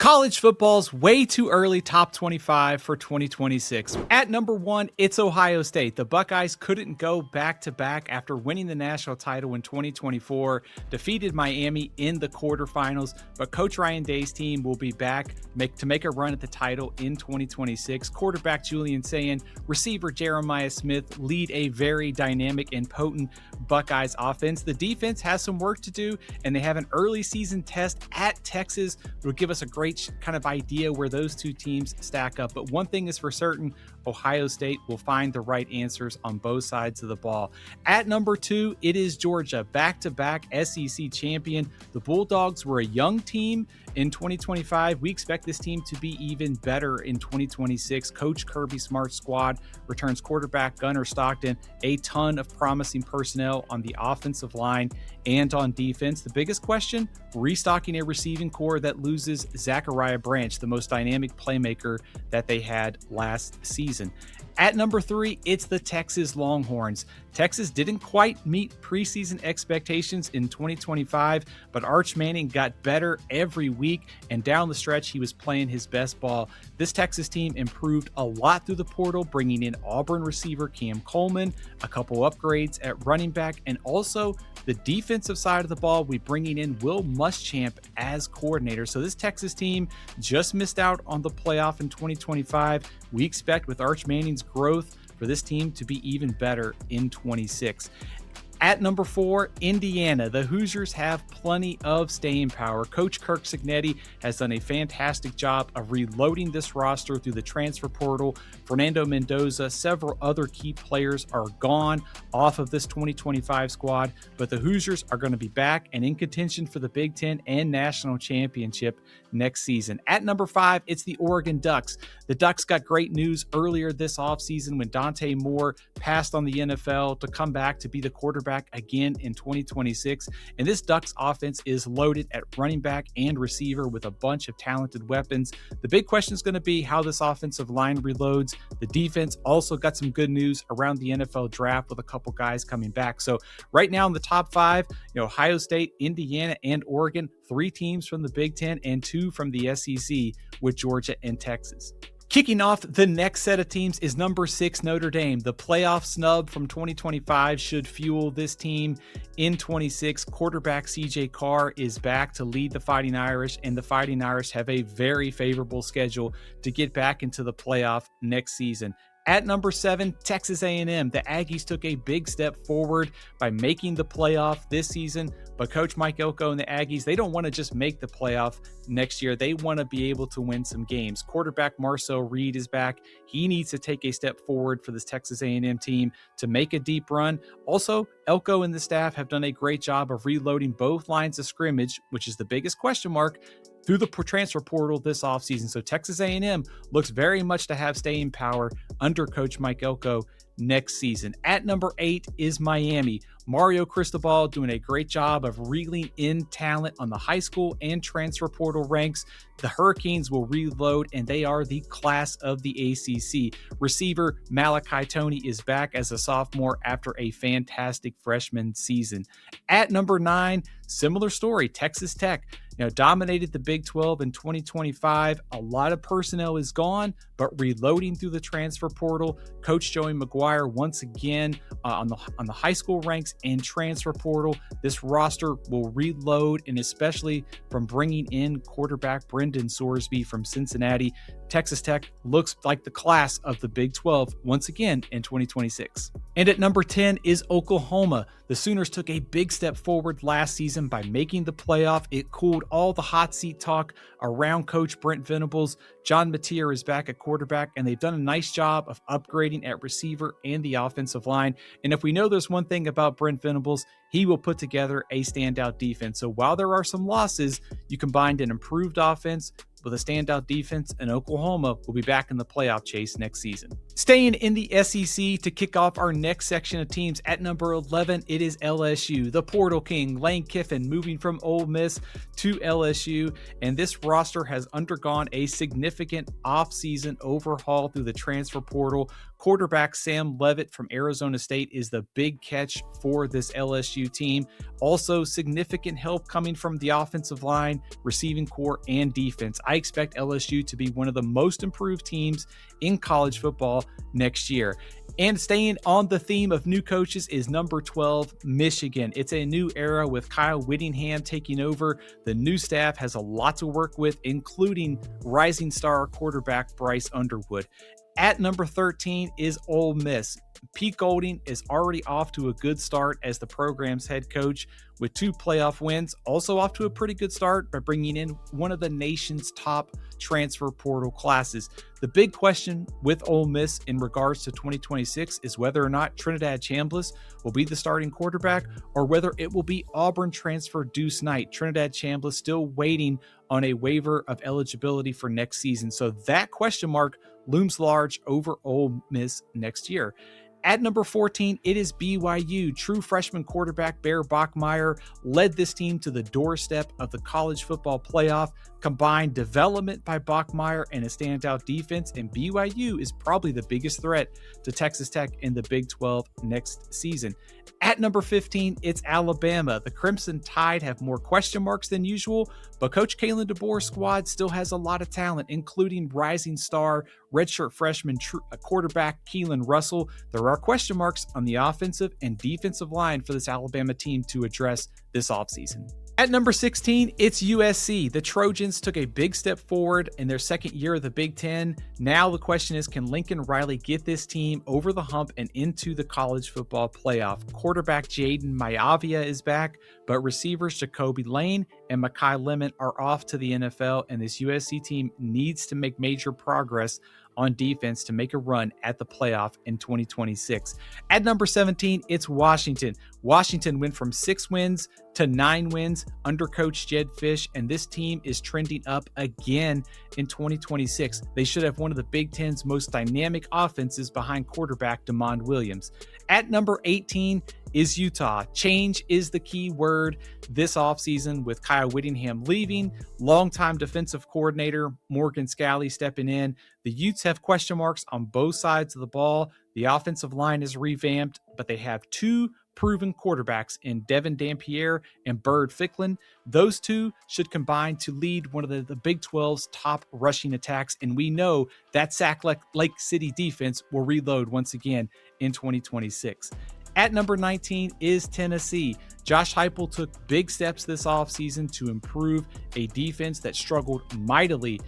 College football's way too early top 25 for 2026. At number 1, it's Ohio State. The Buckeyes couldn't go back-to-back after winning the national title in 2024, defeated Miami in the quarterfinals, but Coach Ryan Day's team will be back to make a run at the title in 2026. Quarterback Julian Sayin, receiver Jeremiah Smith lead a very dynamic and potent Buckeyes offense. The defense has some work to do, and they have an early season test at Texas that will give us a great kind of idea where those two teams stack up. But one thing is for certain, Ohio State will find the right answers on both sides of the ball. At number 2, it is Georgia, back-to-back SEC champion. The Bulldogs were a young team in 2025. We expect this team to be even better in 2026. Coach Kirby Smart's squad returns quarterback Gunnar Stockton, a ton of promising personnel on the offensive line and on defense. The biggest question, restocking a receiving core that loses Zachariah Branch, the most dynamic playmaker that they had last season. At number 3, it's the Texas Longhorns. Texas didn't quite meet preseason expectations in 2025, but Arch Manning got better every week, and down the stretch, he was playing his best ball. This Texas team improved a lot through the portal, bringing in Auburn receiver Cam Coleman, a couple upgrades at running back, and also the defensive side of the ball, we bringing in Will Muschamp as coordinator. So this Texas team just missed out on the playoff in 2025. We expect with Arch Manning's growth for this team to be even better in 26. At number 4, Indiana. The Hoosiers have plenty of staying power. Coach Kirk Cignetti has done a fantastic job of reloading this roster through the transfer portal. Fernando Mendoza, several other key players are gone off of this 2025 squad, but the Hoosiers are going to be back and in contention for the Big Ten and national championship next season. At number 5, it's the Oregon Ducks. The Ducks got great news earlier this offseason when Dante Moore passed on the NFL to come back to be the quarterback again in 2026. And this Ducks offense is loaded at running back and receiver with a bunch of talented weapons. The big question is going to be how this offensive line reloads. The defense also got some good news around the NFL draft with a couple guys coming back. So right now in the top 5, Ohio State, Indiana, and Oregon, 3 teams from the Big Ten and 2 from the SEC with Georgia and Texas. Kicking off the next set of teams is number 6, Notre Dame. The playoff snub from 2025 should fuel this team in 26. Quarterback CJ Carr is back to lead the Fighting Irish, and the Fighting Irish have a very favorable schedule to get back into the playoff next season. At number 7, Texas A&M. The Aggies took a big step forward by making the playoff this season, but Coach Mike Elko and the Aggies, they don't want to just make the playoff next year. They want to be able to win some games. Quarterback Marcel Reed is back. He needs to take a step forward for this Texas A&M team to make a deep run. Also, Elko and the staff have done a great job of reloading both lines of scrimmage, which is the biggest question mark, through the transfer portal this offseason. So Texas A&M looks very much to have staying power under Coach Mike Elko next season. At number 8 is Miami. Mario Cristobal doing a great job of reeling in talent on the high school and transfer portal ranks. The Hurricanes will reload, and they are the class of the ACC. Receiver Malachi Toney is back as a sophomore after a fantastic freshman season. At number 9, similar story, Texas Tech. Dominated the Big 12 in 2025. A lot of personnel is gone, but reloading through the transfer portal. Coach Joey McGuire once again on the high school ranks and transfer portal. This roster will reload, and especially from bringing in quarterback Brendan Sorsby from Cincinnati, Texas Tech looks like the class of the Big 12 once again in 2026. And at number 10 is Oklahoma. The Sooners took a big step forward last season by making the playoff. It cooled all the hot seat talk around Coach Brent Venables. John Mateer is back at quarterback, and they've done a nice job of upgrading at receiver and the offensive line. And if we know there's one thing about Brent Venables, he will put together a standout defense. So while there are some losses, you combined an improved offense with a standout defense, and Oklahoma will be back in the playoff chase next season. Staying in the SEC to kick off our next section of teams, at number 11, it is LSU. The Portal King, Lane Kiffin, moving from Ole Miss to LSU, and this roster has undergone a significant offseason overhaul through the transfer portal. Quarterback Sam Leavitt from Arizona State is the big catch for this LSU team. Also, significant help coming from the offensive line, receiving core, and defense. I expect LSU to be one of the most improved teams in college football next year. And staying on the theme of new coaches is number 12, Michigan. It's a new era with Kyle Whittingham taking over. The new staff has a lot to work with, including rising star quarterback Bryce Underwood. At number 13 is Ole Miss. Pete Golding is already off to a good start as the program's head coach with 2 playoff wins, also off to a pretty good start by bringing in one of the nation's top transfer portal classes. The big question with Ole Miss in regards to 2026 is whether or not Trinidad Chambliss will be the starting quarterback or whether it will be Auburn transfer Deuce Knight. Trinidad Chambliss still waiting on a waiver of eligibility for next season. So that question mark looms large over Ole Miss next year. At number 14, it is BYU. True freshman quarterback Bear Bachmeier led this team to the doorstep of the college football playoff. Combined development by Bachmeier and a standout defense, and BYU is probably the biggest threat to Texas Tech in the Big 12 next season. At number 15, it's Alabama. The Crimson Tide have more question marks than usual, but Coach Kalen DeBoer's squad still has a lot of talent, including rising star redshirt freshman quarterback Keelan Russell. There are question marks on the offensive and defensive line for this Alabama team to address this offseason. At number 16, it's USC. The Trojans took a big step forward in their second year of the Big Ten. Now the question is, can Lincoln Riley get this team over the hump and into the college football playoff? Quarterback Jaden Maivia is back, but receivers Jacoby Lane and Mekhi Lemon are off to the NFL, and this USC team needs to make major progress on defense to make a run at the playoff in 2026. At number 17, it's Washington. Washington went from 6 wins to 9 wins under coach Jed Fish, and this team is trending up again in 2026. They should have one of the Big Ten's most dynamic offenses behind quarterback DeMond Williams. At number 18 is Utah. Change is the key word this offseason with Kyle Whittingham leaving, longtime defensive coordinator Morgan Scalley stepping in. The Utes have question marks on both sides of the ball. The offensive line is revamped, but they have 2 proven quarterbacks in Devin Dampier and Bird Ficklin. Those 2 should combine to lead one of the Big 12's top rushing attacks, and we know that Sac Lake City defense will reload once again in 2026. At number 19 is Tennessee. Josh Heupel took big steps this offseason to improve a defense that struggled mightily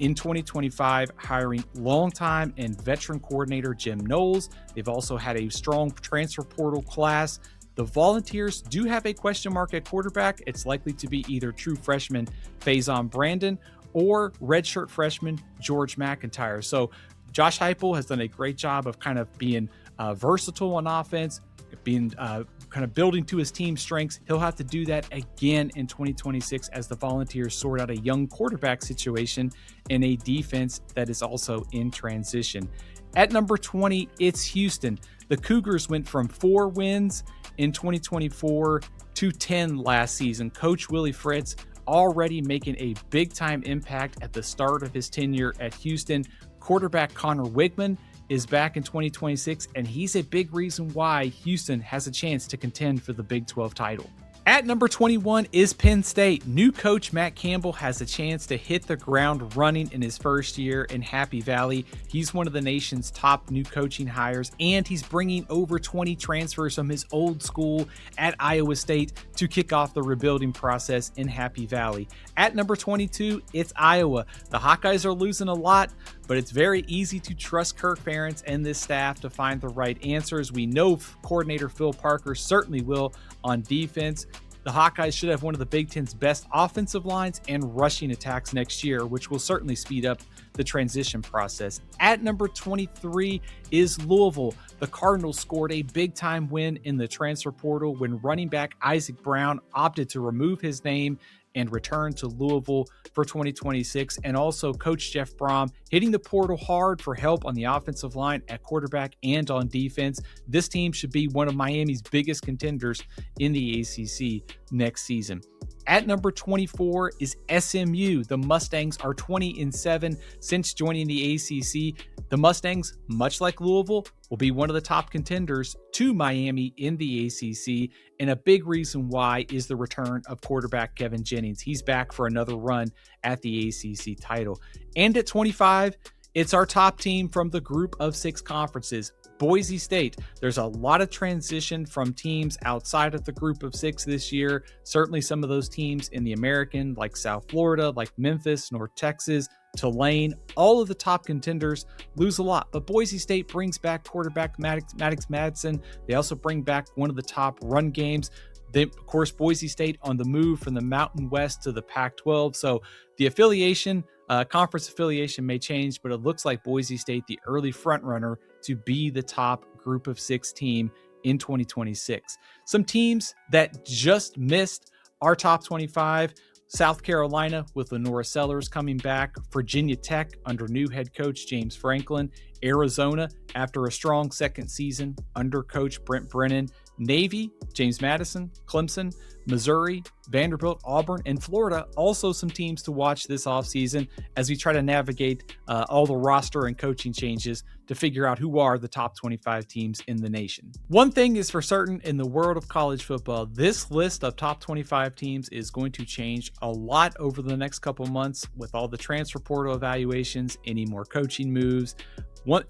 in 2025, hiring longtime and veteran coordinator Jim Knowles. They've also had a strong transfer portal class. The Volunteers do have a question mark at quarterback. It's likely to be either true freshman Faison Brandon or redshirt freshman George McIntyre. So Josh Heupel has done a great job of kind of being versatile on offense, being kind of building to his team's strengths. He'll have to do that again in 2026 as the Volunteers sort out a young quarterback situation in a defense that is also in transition. At number 20, it's Houston. The Cougars went from 4 wins in 2024 to 10 last season. Coach Willie Fritz already making a big-time impact at the start of his tenure at Houston. Quarterback Connor Wigman is back in 2026, and he's a big reason why Houston has a chance to contend for the Big 12 title. At number 21 is Penn State. New coach Matt Campbell has a chance to hit the ground running in his first year in Happy Valley. He's one of the nation's top new coaching hires, and he's bringing over 20 transfers from his old school at Iowa State to kick off the rebuilding process in Happy Valley. At number 22, it's Iowa. The Hawkeyes are losing a lot, but it's very easy to trust Kirk Ferentz and this staff to find the right answers. We know coordinator Phil Parker certainly will on defense. The Hawkeyes should have one of the Big Ten's best offensive lines and rushing attacks next year, which will certainly speed up the transition process. At number 23 is Louisville. The Cardinals scored a big-time win in the transfer portal when running back Isaac Brown opted to remove his name and return to Louisville for 2026. And also Coach Jeff Brom hitting the portal hard for help on the offensive line at quarterback and on defense. This team should be one of Miami's biggest contenders in the ACC next season. At number 24 is SMU. The Mustangs are 20-7 since joining the ACC. The Mustangs, much like Louisville, will be one of the top contenders to Miami in the ACC. And a big reason why is the return of quarterback Kevin Jennings. He's back for another run at the ACC title. And at 25, it's our top team from the group of 6 conferences. Boise State. There's a lot of transition from teams outside of the group of 6 this year. Certainly some of those teams in the American, like South Florida, like Memphis, North Texas, Tulane, all of the top contenders lose a lot. But Boise State brings back quarterback Maddox Madsen. They also bring back one of the top run games. Then, of course, Boise State on the move from the Mountain West to the Pac-12. So the affiliation, conference affiliation may change, but it looks like Boise State, the early front runner to be the top group of 6 team in 2026. Some teams that just missed our top 25. South Carolina with Lenora Sellers coming back. Virginia Tech under new head coach James Franklin. Arizona after a strong second season under coach Brent Brennan. Navy, James Madison, Clemson, Missouri, Vanderbilt, Auburn, and Florida. Also some teams to watch this offseason as we try to navigate all the roster and coaching changes to figure out who are the top 25 teams in the nation. One thing is for certain in the world of college football, this list of top 25 teams is going to change a lot over the next couple months with all the transfer portal evaluations, any more coaching moves.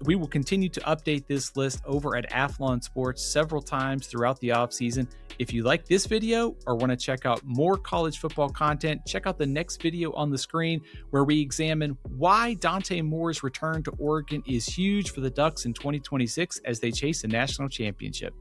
We will continue to update this list over at Athlon Sports several times throughout the offseason. If you like this video or want to check out more college football content, check out the next video on the screen where we examine why Dante Moore's return to Oregon is huge for the Ducks in 2026 as they chase a national championship.